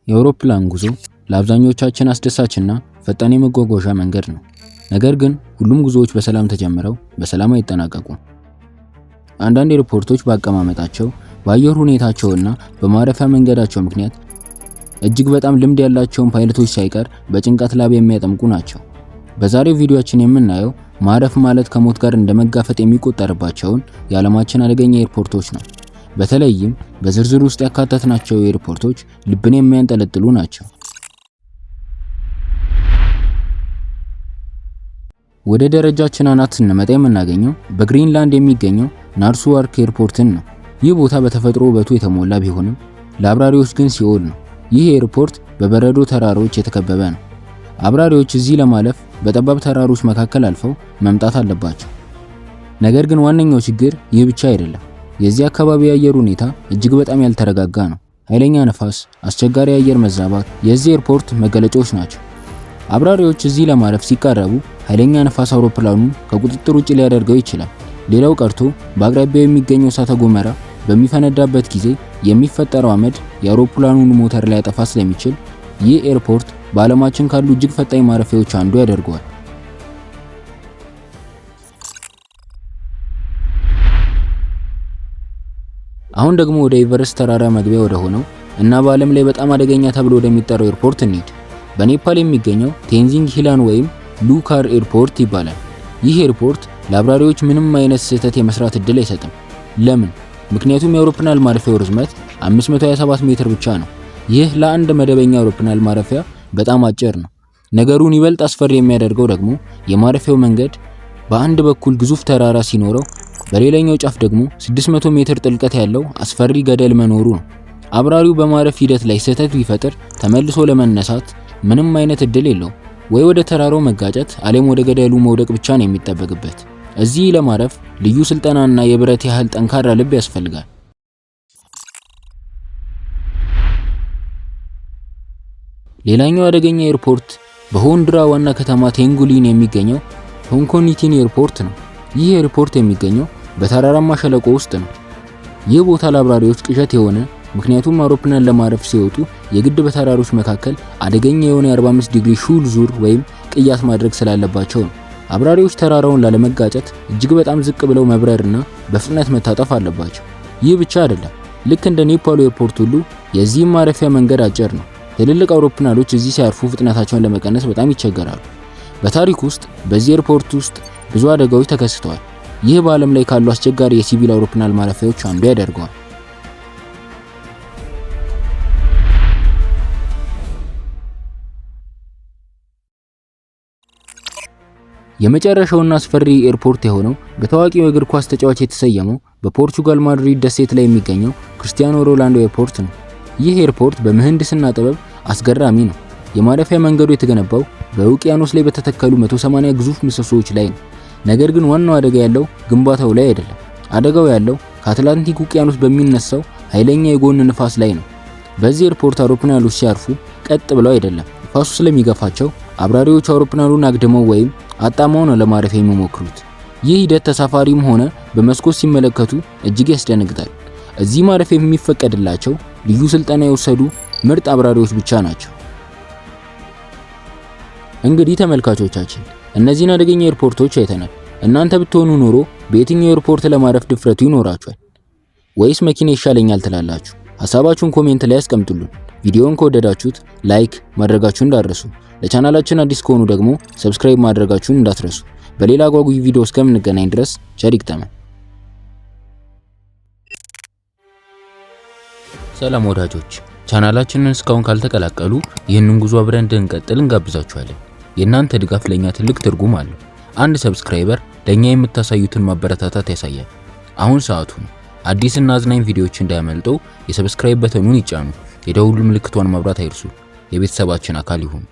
የአውሮፕላን ጉዞ ለአብዛኞቻችን አስደሳችና ፈጣን የመጓጓዣ መንገድ ነው። ነገር ግን ሁሉም ጉዞዎች በሰላም ተጀምረው በሰላም አይጠናቀቁም። አንዳንድ ኤርፖርቶች በአቀማመጣቸው፣ በአየር ሁኔታቸውና በማረፊያ መንገዳቸው ምክንያት እጅግ በጣም ልምድ ያላቸውን ፓይለቶች ሳይቀር በጭንቀት ላብ የሚያጠምቁ ናቸው። በዛሬው ቪዲዮአችን የምናየው ማረፍ ማለት ከሞት ጋር እንደመጋፈጥ የሚቆጠርባቸውን የዓለማችን አደገኛ ኤርፖርቶች ነው። በተለይም በዝርዝር ውስጥ ያካተትናቸው ኤርፖርቶች ልብን የሚያንጠለጥሉ ናቸው። ወደ ደረጃችን አናት ስንመጣ የምናገኘው በግሪንላንድ የሚገኘው ናርሱዋርክ ኤርፖርትን ነው። ይህ ቦታ በተፈጥሮ ውበቱ የተሞላ ቢሆንም ለአብራሪዎች ግን ሲኦል ነው። ይህ ኤርፖርት በበረዶ ተራሮች የተከበበ ነው። አብራሪዎች እዚህ ለማለፍ በጠባብ ተራሮች መካከል አልፈው መምጣት አለባቸው። ነገር ግን ዋነኛው ችግር ይህ ብቻ አይደለም። የዚህ አካባቢ የአየር ሁኔታ እጅግ በጣም ያልተረጋጋ ነው። ኃይለኛ ነፋስ፣ አስቸጋሪ የአየር መዛባት የዚህ ኤርፖርት መገለጫዎች ናቸው። አብራሪዎች እዚህ ለማረፍ ሲቃረቡ ኃይለኛ ነፋስ አውሮፕላኑን ከቁጥጥር ውጭ ሊያደርገው ይችላል። ሌላው ቀርቶ በአቅራቢያው የሚገኘው እሳተ ገሞራ በሚፈነዳበት ጊዜ የሚፈጠረው አመድ የአውሮፕላኑን ሞተር ሊያጠፋ ስለሚችል ይህ ኤርፖርት በዓለማችን ካሉ እጅግ ፈጣን ማረፊያዎች አንዱ ያደርገዋል። አሁን ደግሞ ወደ ኤቨረስት ተራራ መግቢያ ወደ ሆነው እና በዓለም ላይ በጣም አደገኛ ተብሎ ወደሚጠራው ኤርፖርት እንሂድ። በኔፓል የሚገኘው ቴንዚንግ ሂላን ወይም ሉካር ኤርፖርት ይባላል። ይህ ኤርፖርት ለአብራሪዎች ምንም አይነት ስህተት የመስራት እድል አይሰጥም። ለምን? ምክንያቱም የአውሮፕላን ማረፊያው ርዝመት 527 ሜትር ብቻ ነው። ይህ ለአንድ መደበኛ አውሮፕላን ማረፊያ በጣም አጭር ነው። ነገሩን ይበልጥ አስፈሪ የሚያደርገው ደግሞ የማረፊያው መንገድ በአንድ በኩል ግዙፍ ተራራ ሲኖረው በሌላኛው ጫፍ ደግሞ 600 ሜትር ጥልቀት ያለው አስፈሪ ገደል መኖሩ ነው። አብራሪው በማረፍ ሂደት ላይ ስህተት ቢፈጥር ተመልሶ ለመነሳት ምንም አይነት እድል የለውም። ወይ ወደ ተራራው መጋጨት አሊያም ወደ ገደሉ መውደቅ ብቻ ነው የሚጠበቅበት። እዚህ ለማረፍ ልዩ ስልጠናና የብረት ያህል ጠንካራ ልብ ያስፈልጋል። ሌላኛው አደገኛ ኤርፖርት በሆንዱራ ዋና ከተማ ቴንጉሊን የሚገኘው ሆንኮኒቲን ኤርፖርት ነው። ይህ ኤርፖርት የሚገኘው በተራራማ ሸለቆ ውስጥ ነው። ይህ ቦታ ለአብራሪዎች ቅዠት የሆነ ምክንያቱም አውሮፕላን ለማረፍ ሲወጡ የግድ በተራሮች መካከል አደገኛ የሆነ 45 ዲግሪ ሹል ዙር ወይም ቅያስ ማድረግ ስላለባቸው ነው። አብራሪዎች ተራራውን ላለመጋጨት እጅግ በጣም ዝቅ ብለው መብረርና በፍጥነት መታጠፍ አለባቸው። ይህ ብቻ አይደለም። ልክ እንደ ኔፓሉ ኤርፖርት ሁሉ የዚህ ማረፊያ መንገድ አጭር ነው። ትልልቅ አውሮፕላኖች እዚህ ሲያርፉ ፍጥነታቸውን ለመቀነስ በጣም ይቸገራሉ። በታሪክ ውስጥ በዚህ ኤርፖርት ውስጥ ብዙ አደጋዎች ተከስተዋል። ይህ በዓለም ላይ ካሉ አስቸጋሪ የሲቪል አውሮፕላን ማረፊያዎች አንዱ ያደርገዋል። የመጨረሻውና አስፈሪ ኤርፖርት የሆነው በታዋቂው የእግር ኳስ ተጫዋች የተሰየመው በፖርቹጋል ማድሪድ ደሴት ላይ የሚገኘው ክርስቲያኖ ሮናልዶ ኤርፖርት ነው። ይህ ኤርፖርት በምህንድስና ጥበብ አስገራሚ ነው። የማረፊያ መንገዱ የተገነባው በውቅያኖስ ላይ በተተከሉ 180 ግዙፍ ምሰሶዎች ላይ ነው። ነገር ግን ዋናው አደጋ ያለው ግንባታው ላይ አይደለም። አደጋው ያለው ከአትላንቲክ ውቅያኖስ በሚነሳው ኃይለኛ የጎን ንፋስ ላይ ነው። በዚህ ኤርፖርት አውሮፕላኖች ሲያርፉ ቀጥ ብለው አይደለም። ንፋሱ ስለሚገፋቸው አብራሪዎች አውሮፕላኑን አግድመው ወይም አጣመው ነው ለማረፍ የሚሞክሩት። ይህ ሂደት ተሳፋሪም ሆነ በመስኮት ሲመለከቱ እጅግ ያስደነግጣል። እዚህ ማረፍ የሚፈቀድላቸው ልዩ ስልጠና የወሰዱ ምርጥ አብራሪዎች ብቻ ናቸው። እንግዲህ ተመልካቾቻችን እነዚህን አደገኛ ኤርፖርቶች አይተናል። እናንተ ብትሆኑ ኖሮ በየትኛው ኤርፖርት ለማረፍ ድፍረቱ ይኖራችኋል? ወይስ መኪና ይሻለኛል ትላላችሁ? ሐሳባችሁን ኮሜንት ላይ አስቀምጡልን። ቪዲዮውን ከወደዳችሁት ላይክ ማድረጋችሁን እንዳትረሱ። ለቻናላችን አዲስ ከሆኑ ደግሞ ሰብስክራይብ ማድረጋችሁን እንዳትረሱ። በሌላ አጓጊ ቪዲዮ እስከምንገናኝ ድረስ ቸር ይግጠመን። ሰላም ወዳጆች፣ ቻናላችንን እስካሁን ካልተቀላቀሉ ይህንን ጉዞ አብረን እንድንቀጥል እንጋብዛችኋለን። የእናንተ ድጋፍ ለኛ ትልቅ ትርጉም አለው። አንድ ሰብስክራይበር ለኛ የምታሳዩትን ማበረታታት ያሳያል። አሁን ሰዓቱ ነው። አዲስና አዝናኝ ቪዲዮዎች እንዳያመልጡ የሰብስክራይብ በተኑን ይጫኑ። የደውል ምልክቷን ማብራት አይርሱ። የቤተሰባችን አካል ይሁኑ።